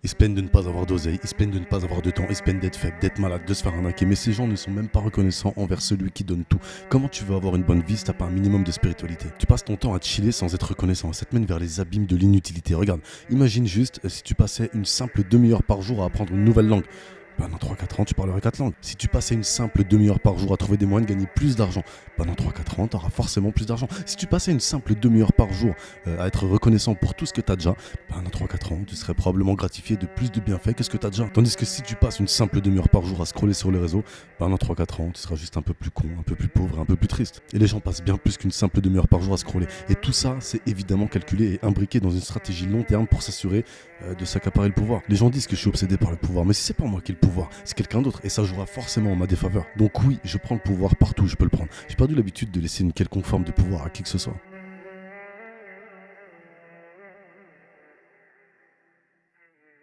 Ils se plaignent de ne pas avoir d'oseille, ils se plaignent de ne pas avoir de temps, ils se plaignent d'être faibles, d'être malades, de se faire arnaquer. Mais ces gens ne sont même pas reconnaissants envers celui qui donne tout. Comment tu veux avoir une bonne vie si t'as pas un minimum de spiritualité? Tu passes ton temps à chiller sans être reconnaissant. Ça te mène vers les abîmes de l'inutilité. Regarde, imagine juste si tu passais une simple demi-heure par jour à apprendre une nouvelle langue. Pendant 3-4 ans, tu parlerais 4 langues. Si tu passais une simple demi-heure par jour à trouver des moyens de gagner plus d'argent, pendant 3-4 ans, tu auras forcément plus d'argent. Si tu passais une simple demi-heure par jour à être reconnaissant pour tout ce que tu as déjà, pendant 3-4 ans, tu serais probablement gratifié de plus de bienfaits que ce que tu as déjà. Tandis que si tu passes une simple demi-heure par jour à scroller sur les réseaux, pendant 3-4 ans, tu seras juste un peu plus con, un peu plus pauvre, un peu plus triste. Et les gens passent bien plus qu'une simple demi-heure par jour à scroller. Et tout ça, c'est évidemment calculé et imbriqué dans une stratégie long terme pour s'assurer de s'accaparer le pouvoir. Les gens disent que je suis obsédé par le pouvoir, mais si c'est pas moi qui ai le pouvoir, c'est quelqu'un d'autre et ça jouera forcément en ma défaveur. Donc oui, je prends le pouvoir partout où je peux le prendre. J'ai perdu l'habitude de laisser une quelconque forme de pouvoir à qui que ce soit.